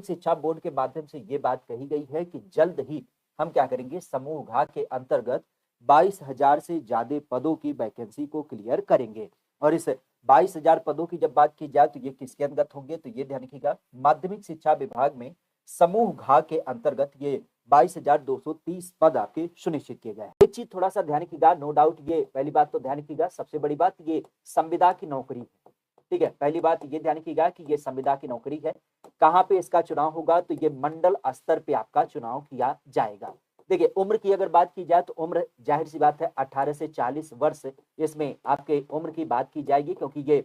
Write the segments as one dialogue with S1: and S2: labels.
S1: माध्यमिक शिक्षा बोर्ड के माध्यम से ये बात कही गई है कि जल्द ही हम क्या करेंगे, समूह घ के अंतर्गत 22,000 से ज्यादा पदों की वैकेंसी को क्लियर करेंगे। और इस 22,000 पदों की जब बात की जाए तो ये किसके अंतर्गत होंगे, तो ये ध्यान रखिएगा, माध्यमिक शिक्षा विभाग में समूह घ के अंतर्गत ये 22,230 पद आपके सुनिश्चित किए गए। एक चीज थोड़ा सा ध्यान रखिएगा, नो डाउट, ये पहली बात तो ध्यान रखिएगा, सबसे बड़ी बात ये संविदा की नौकरी है। ठीक है, पहली बात ये ध्यान रखिएगा कि ये संविदा की नौकरी है। कहां पे इसका चुनाव होगा, तो ये मंडल स्तर पे आपका चुनाव किया जाएगा। देखिए, उम्र की अगर बात की जाए तो उम्र जाहिर सी बात है 18 से 40 वर्ष इसमें आपके उम्र की बात की जाएगी, क्योंकि ये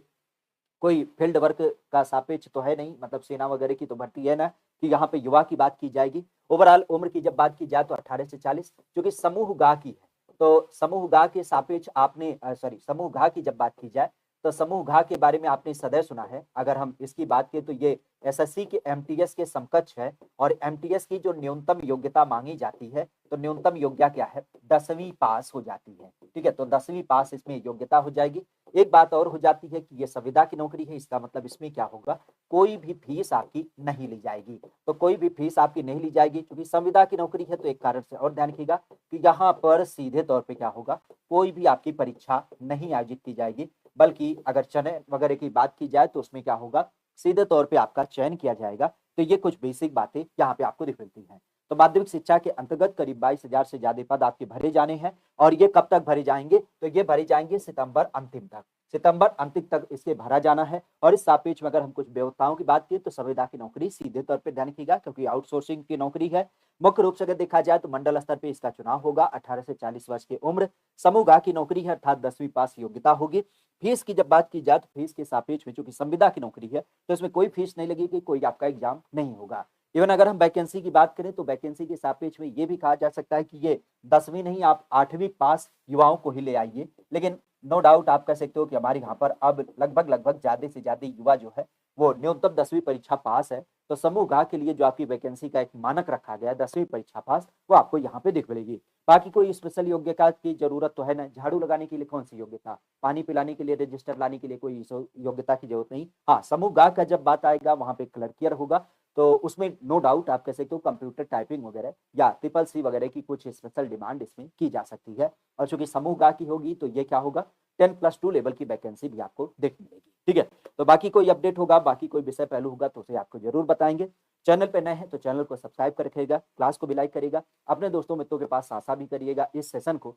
S1: कोई फील्ड वर्क का सापेक्ष तो है नहीं, मतलब सेना वगैरह की तो भर्ती है ना कि यहाँ पे युवा की बात की जाएगी। ओवरऑल उम्र की जब बात की जाए तो 18 से 40, क्योंकि समूह गा की है, तो समूह गा के सापेक्ष आपने समूह गा की जब बात की जाए तो समूह घा के बारे में आपने सदैव सुना है। अगर हम इसकी बात करें तो ये एसएससी के एमटीएस के समकक्ष है, और एमटीएस की जो न्यूनतम योग्यता मांगी जाती है तो न्यूनतम योग्यता क्या है, 10वीं पास हो जाती है। ठीक है, तो 10वीं पास इसमें योग्यता हो जाएगी। एक बात और हो जाती है कि ये संविदा की नौकरी है, इसका मतलब इसमें क्या होगा, कोई भी फीस आपकी नहीं ली जाएगी। तो कोई भी फीस आपकी नहीं ली जाएगी, क्योंकि संविदा की नौकरी है। तो एक कारण से और ध्यान रखिएगा कि यहाँ पर सीधे तौर पे क्या होगा, कोई भी आपकी परीक्षा नहीं आयोजित की जाएगी, बल्कि अगर चयन वगैरह की बात की जाए तो उसमें क्या होगा, सीधे तौर पे आपका चयन किया जाएगा। तो ये कुछ बेसिक बातें यहाँ पे आपको दिख मिलती हैं। तो माध्यमिक शिक्षा के अंतर्गत करीब 22,000 से ज्यादा पद आपके भरे जाने हैं, और ये कब तक भरे जाएंगे, तो ये भरे जाएंगे सितंबर अंतिम तक। सितंबर अंतिम तक इसके भरा जाना है। और इस सापेक्ष में अगर हम कुछ व्यवस्थाओं की बात करें तो संविदा की नौकरी सीधे तौर पर ध्यान रखिएगा, क्योंकि आउटसोर्सिंग की नौकरी है। मुख्य रूप से अगर देखा जाए तो मंडल स्तर पे इसका चुनाव होगा। 18 से 40 वर्ष की उम्र, समूह गा की नौकरी है, अर्थात 10वीं पास योग्यता होगी। फीस की जब बात की जाए तो फीस के सापेक्ष में चूंकि संविदा की नौकरी है तो इसमें कोई फीस नहीं लगेगी, कोई आपका एग्जाम नहीं होगा। इवन अगर हम वैकेंसी की बात करें तो वैकेंसी के सापेक्ष में ये भी कहा जा सकता है कि ये 10वीं नहीं, आप 8वीं पास युवाओं को ही ले आइए। लेकिन नो डाउट आप कह सकते हो कि हमारे यहाँ पर अब लगभग ज्यादा से ज्यादा युवा जो है वो न्यूनतम 10वीं परीक्षा पास है। तो समूह गा के लिए जो आपकी वैकेंसी का एक मानक रखा गया है 10वीं परीक्षा पास, वो आपको यहाँ पे दिख मिलेगी। बाकी कोई स्पेशल योग्यता की जरूरत तो है ना, झाड़ू लगाने के लिए कौन सी योग्यता, पानी पिलाने के लिए, रजिस्टर लाने के लिए कोई योग्यता की जरूरत नहीं। हाँ, समूह गा का जब बात आएगा वहां पे क्लर्कियर होगा, तो उसमें नो डाउट आप कह सकते हो कंप्यूटर टाइपिंग वगैरह या ट्रिपल सी वगैरह की कुछ स्पेशल डिमांड इसमें की जा सकती है। और चूंकि समूह गा की होगी तो ये क्या होगा, 10+2 लेवल की वैकेंसी भी आपको देखने मिलेगी। ठीक है, तो बाकी कोई अपडेट होगा, बाकी कोई विषय पहलू होगा तो उसे आपको जरूर बताएंगे। चैनल पे नए हैं तो चैनल को सब्सक्राइब कर रखिएगा, क्लास को भी लाइक करिएगा, अपने दोस्तों मित्रों के पास साझा भी करिएगा इस सेशन को।